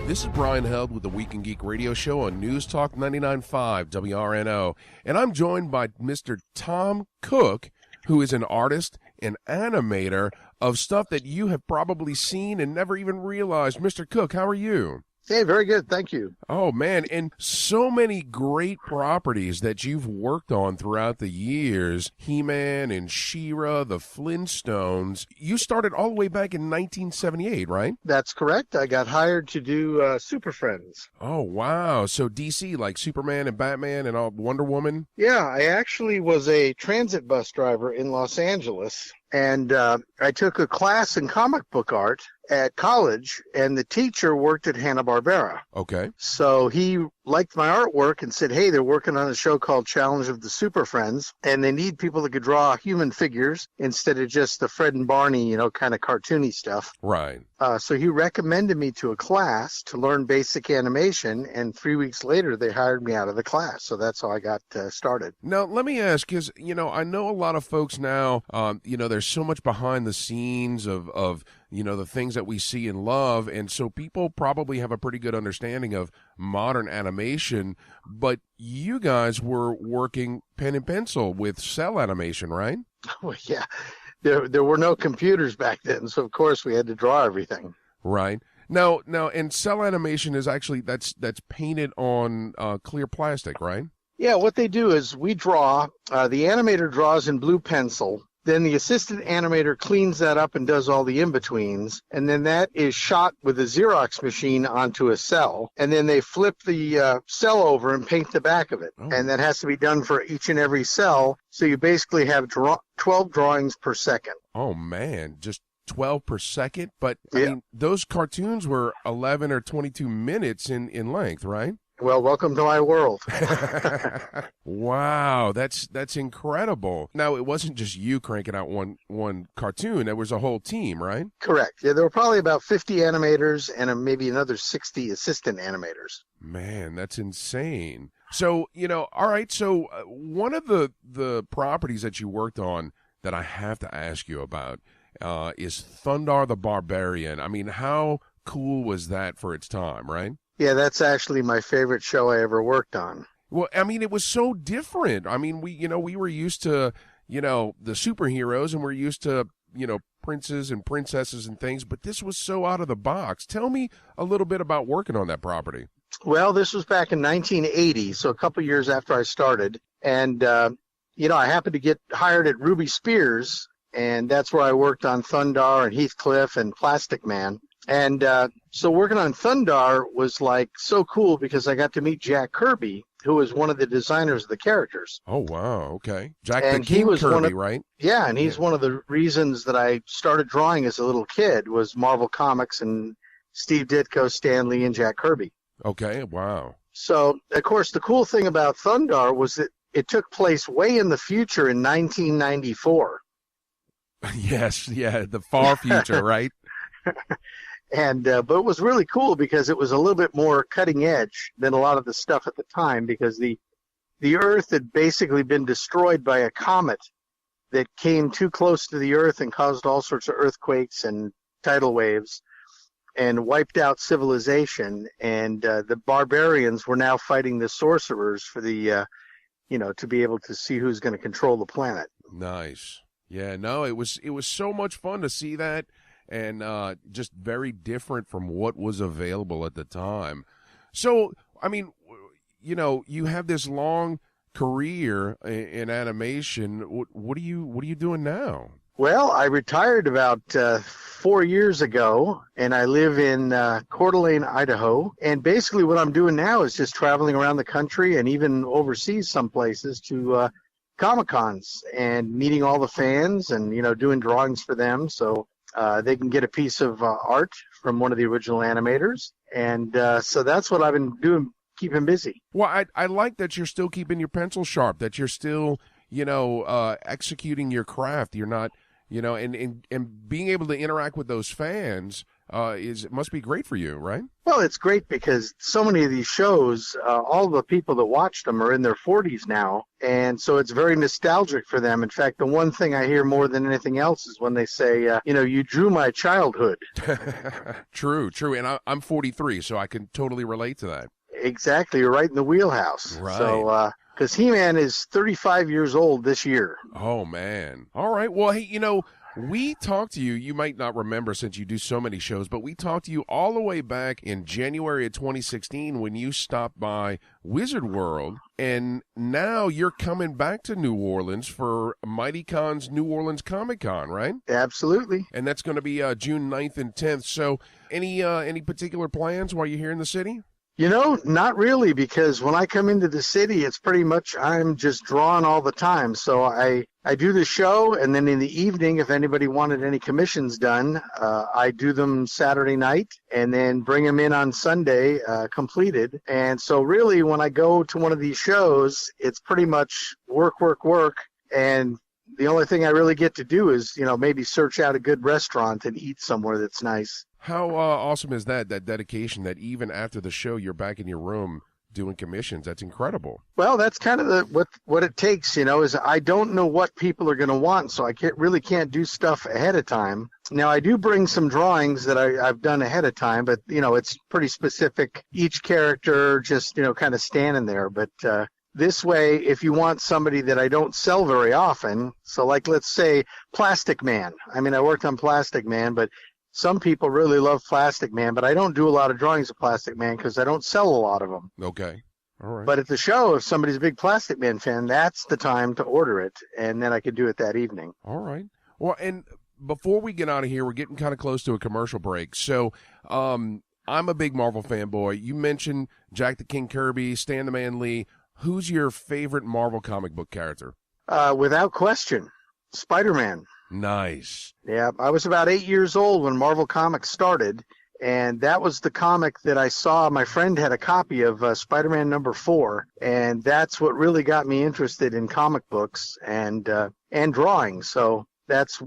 This is Brian Held with the Week in Geek Radio Show on News Talk 99.5 WRNO, and I'm joined by Mr. Tom Cook, who is an artist and animator of stuff that you have probably seen and never even realized. Mr. Cook, how are you? Hey, very good. Thank you. Oh, man. And so many great properties that you've worked on throughout the years. He-Man and She-Ra, the Flintstones. You started all the way back in 1978, right? That's correct. I got hired to do Super Friends. Oh, wow. So DC, like Superman and Batman and all, Wonder Woman? Yeah, I actually was a transit bus driver in Los Angeles. And I took a class in comic book art at college, and the teacher worked at Hanna-Barbera. Okay. So he liked my artwork and said, hey, they're working on a show called Challenge of the Super Friends, and they need people that could draw human figures instead of just the Fred and Barney, you know, kind of cartoony stuff. Right. So he recommended me to a class to learn basic animation, and 3 weeks later, they hired me out of the class. So that's how I got started. Now, let me ask, because, you know, I know a lot of folks now, you know, there's so much behind the scenes of you know, the things that we see and love, and so people probably have a pretty good understanding of modern animation, but you guys were working pen and pencil with cell animation, right? Well, yeah. There were no computers back then, so of course we had to draw everything. Right. Now, and cell animation is actually, that's painted on clear plastic, right? Yeah, what they do is we draw, the animator draws in blue pencil, Then the assistant animator cleans that up and does all the in-betweens. And then that is shot with a Xerox machine onto a cell. And then they flip the cell over and paint the back of it. Oh. And that has to be done for each and every cell. So you basically have 12 drawings per second. Oh, man. Just 12 per second? But, I mean, those cartoons were 11 or 22 minutes in length, right? Well, welcome to my world. Wow, that's incredible. Now, it wasn't just you cranking out one cartoon. There was a whole team, right? Correct. Yeah, there were probably about 50 animators and maybe another 60 assistant animators. Man, that's insane. So, all right, so one of the properties that you worked on that I have to ask you about is Thundar the Barbarian. I mean, how cool was that for its time, right? Yeah, that's actually my favorite show I ever worked on. Well, I mean, it was so different. I mean, we were used to, the superheroes, and we're used to, princes and princesses and things, but this was so out of the box. Tell me a little bit about working on that property. Well, this was back in 1980, so a couple years after I started. And, I happened to get hired at Ruby Spears, and that's where I worked on Thundar and Heathcliff and Plastic Man. And so working on Thundar was like so cool because I got to meet Jack Kirby, who was one of the designers of the characters. Oh, wow. Okay. Jack and the King Kirby, right? Yeah, and he's one of the reasons that I started drawing as a little kid was Marvel Comics and Steve Ditko, Stan Lee, and Jack Kirby. Okay, wow. So, of course, the cool thing about Thundar was that it took place way in the future in 1994. Yes, yeah, the far future, right? And but it was really cool because it was a little bit more cutting edge than a lot of the stuff at the time because the Earth had basically been destroyed by a comet that came too close to the Earth and caused all sorts of earthquakes and tidal waves and wiped out civilization. And the barbarians were now fighting the sorcerers for the to be able to see who's going to control the planet. Nice. Yeah, no, it was so much fun to see that. And just very different from what was available at the time. So, I mean, you have this long career in animation. What are you doing now? Well, I retired about 4 years ago, and I live in Coeur d'Alene, Idaho. And basically what I'm doing now is just traveling around the country and even overseas some places to Comic-Cons and meeting all the fans and, doing drawings for them. So they can get a piece of art from one of the original animators. And so that's what I've been doing, keeping busy. Well, I like that you're still keeping your pencil sharp, that you're still, executing your craft. You're not, and being able to interact with those fans must be great for you, right? Well, it's great because so many of these shows, all the people that watched them are in their 40s now, and so it's very nostalgic for them. In fact, the one thing I hear more than anything else is when they say, you drew my childhood. True, and I'm 43, so I can totally relate to that. Exactly, you're right in the wheelhouse. Right. So, because He-Man is 35 years old this year. Oh, man. All right, well, hey, we talked to you, you might not remember since you do so many shows, but we talked to you all the way back in January of 2016 when you stopped by Wizard World, and now you're coming back to New Orleans for Mighty Con's New Orleans Comic Con, right? Absolutely. And that's going to be June 9th and 10th. So any particular plans while you're here in the city? Not really, because when I come into the city, it's pretty much I'm just drawing all the time. So I do the show, and then in the evening, if anybody wanted any commissions done, I do them Saturday night and then bring them in on Sunday completed. And so really, when I go to one of these shows, it's pretty much work. And the only thing I really get to do is, maybe search out a good restaurant and eat somewhere that's nice. How awesome is that dedication that even after the show, you're back in your room doing commissions? That's incredible. Well, that's kind of what it takes, is I don't know what people are going to want, so I can't do stuff ahead of time. Now, I do bring some drawings that I've done ahead of time, but, it's pretty specific. Each character just, kind of standing there. But this way, if you want somebody that I don't sell very often, so like let's say Plastic Man. I mean, I worked on Plastic Man, but some people really love Plastic Man, but I don't do a lot of drawings of Plastic Man because I don't sell a lot of them. Okay. All right. But at the show, if somebody's a big Plastic Man fan, that's the time to order it, and then I could do it that evening. All right. Well, and before we get out of here, we're getting kind of close to a commercial break. So I'm a big Marvel fanboy. You mentioned Jack the King Kirby, Stan the Man Lee. Who's your favorite Marvel comic book character? Without question, Spider-Man. Nice. Yeah, I was about 8 years old when Marvel Comics started, and that was the comic that I saw. My friend had a copy of Spider-Man #4, and that's what really got me interested in comic books and drawing. So that's,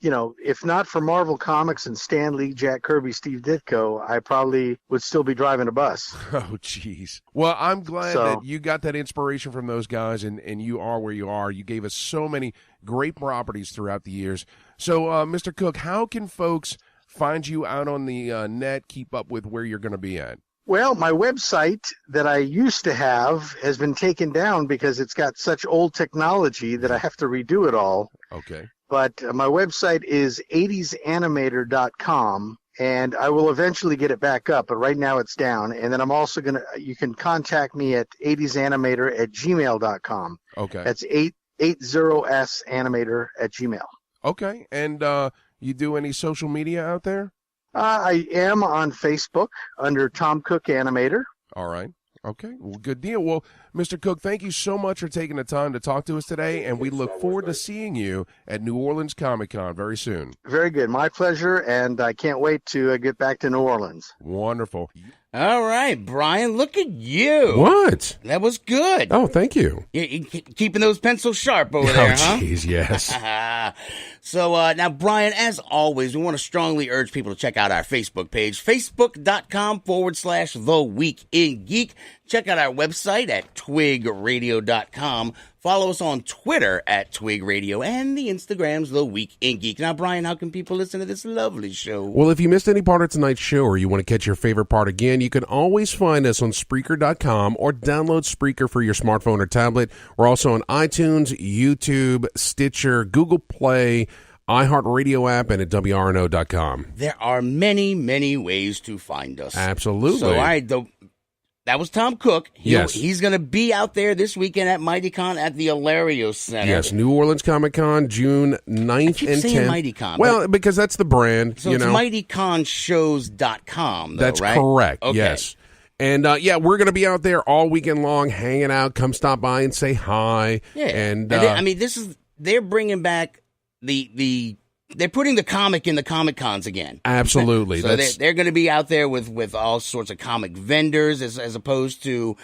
if not for Marvel Comics and Stan Lee, Jack Kirby, Steve Ditko, I probably would still be driving a bus. Oh, jeez. Well, I'm glad that you got that inspiration from those guys, and you are where you are. You gave us so many great properties throughout the years. So, Mr. Cook, how can folks find you out on the net, keep up with where you're going to be at? Well, my website that I used to have has been taken down because it's got such old technology that I have to redo it all. Okay. But my website is 80sanimator.com, and I will eventually get it back up, but right now it's down. And then I'm also you can contact me at 80sanimator@gmail.com. Okay. That's 80sanimator@gmail. Okay. And you do any social media out there? I am on Facebook under Tom Cook Animator. All right. Okay. Well, good deal. Well, Mr. Cook, thank you so much for taking the time to talk to us today, and we look forward to seeing you at New Orleans Comic-Con very soon. Very good. My pleasure, and I can't wait to get back to New Orleans. Wonderful. All right, Brian, look at you. What? That was good. Oh, thank you. You keeping those pencils sharp over there, huh? Oh, jeez, yes. So now, Brian, as always, we want to strongly urge people to check out our Facebook page, facebook.com/The Week in Geek. Check out our website at twigradio.com. Follow us on Twitter at Twig Radio, and the Instagram's The Week in Geek. Now, Brian, how can people listen to this lovely show? Well, if you missed any part of tonight's show or you want to catch your favorite part again, you can always find us on Spreaker.com or download Spreaker for your smartphone or tablet. We're also on iTunes, YouTube, Stitcher, Google Play, iHeartRadio app, and at WRNO.com. There are many, many ways to find us. Absolutely. So, all right, that was Tom Cook. Yes. He's going to be out there this weekend at MightyCon at the Alario Center. Yes, New Orleans Comic-Con, June 9th and 10th. MightyCon. Well, because that's the brand. So it's MightyConShows.com, though, That's right? correct, Okay. yes. And, we're going to be out there all weekend long, hanging out. Come stop by and say hi. Yeah. And, they're bringing back they're putting the comic in the Comic Cons again. Absolutely. So they're going to be out there with all sorts of comic vendors as opposed to,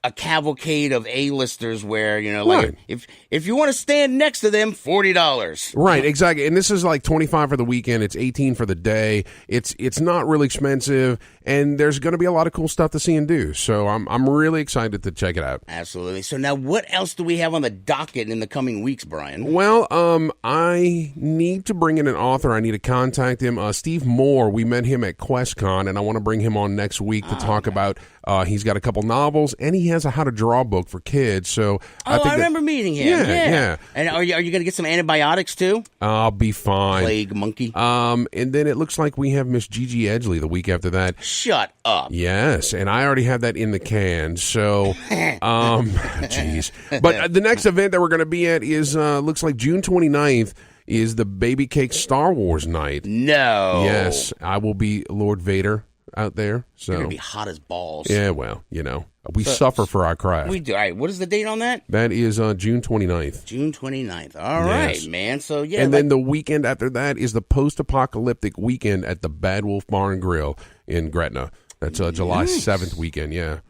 a cavalcade of A-listers where, Right. if you want to stand next to them, $40. Right, exactly. And this is like $25 for the weekend. It's $18 for the day. It's not really expensive, and there's going to be a lot of cool stuff to see and do. So I'm really excited to check it out. Absolutely. So now, what else do we have on the docket in the coming weeks, Brian? Well, I need to bring in an author. I need to contact him. Steve Moore. We met him at QuestCon, and I want to bring him on next week to talk about. He's got a couple novels, and he has a how to draw book for kids. So I remember meeting him. Yeah. And are you going to get some antibiotics too? I'll be fine. Plague monkey. And then it looks like we have Miss Gigi Edgley the week after that. Shut up. Yes, and I already have that in the can. So, jeez. But the next event that we're going to be at is looks like June 29th is the Baby Cake Star Wars night. No. Yes, I will be Lord Vader out there. So you're going to be hot as balls. Yeah, well, we suffer for our craft. We do. All right, what is the date on that? That is June 29th. June 29th. All right, man. So, yeah. And then the weekend after that is the post-apocalyptic weekend at the Bad Wolf Bar and Grill in Gretna. That's July 7th weekend, yeah.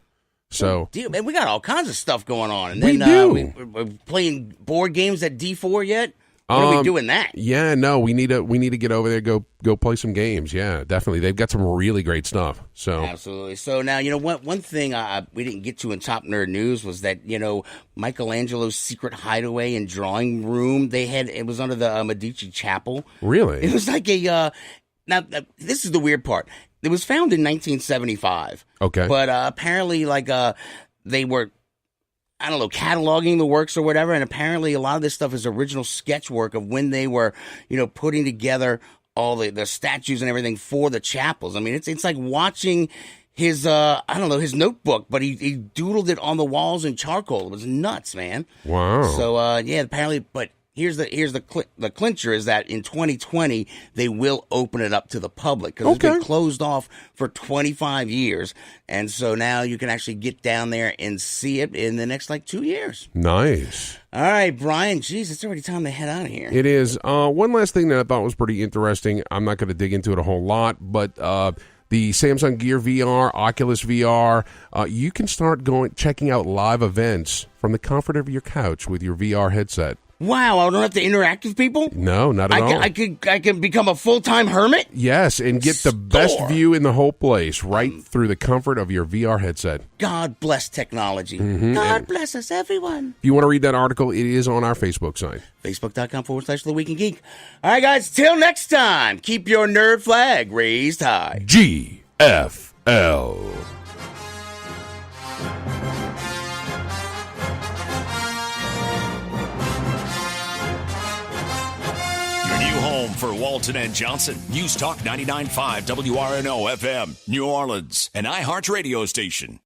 So, man, we got all kinds of stuff going on. And we then do. We're playing board games at D4 yet? When are we doing that? Yeah, no, we need to get over there, go play some games. Yeah, definitely. They've got some really great stuff. So absolutely. So now, one thing we didn't get to in Top Nerd News was that, Michelangelo's secret hideaway and drawing room, it was under the Medici Chapel. Really? It was like now this is the weird part. It was found in 1975. Okay. But apparently, they were, I don't know, cataloging the works or whatever, and apparently a lot of this stuff is original sketch work of when they were, putting together all the statues and everything for the chapels. I mean, it's like watching his his notebook, but he doodled it on the walls in charcoal. It was nuts, man. Wow. So apparently, but here's the clincher is that in 2020 they will open it up to the public because it's been closed off for 25 years, and so now you can actually get down there and see it in the next 2 years. Nice. All right, Brian. Geez, it's already time to head out of here. It is. One last thing that I thought was pretty interesting. I'm not going to dig into it a whole lot, but the Samsung Gear VR, Oculus VR, you can start checking out live events from the comfort of your couch with your VR headset. Wow, I don't have to interact with people? No, not at all. I can become a full-time hermit? Yes, and get the best view in the whole place right through the comfort of your VR headset. God bless technology. Mm-hmm. God bless us, everyone. If you want to read that article, it is on our Facebook site. Facebook.com/The Week in Geek. All right, guys, till next time, keep your nerd flag raised high. GFL. Home for Walton and Johnson. News Talk 99.5 WRNO FM, New Orleans, an iHeart radio station.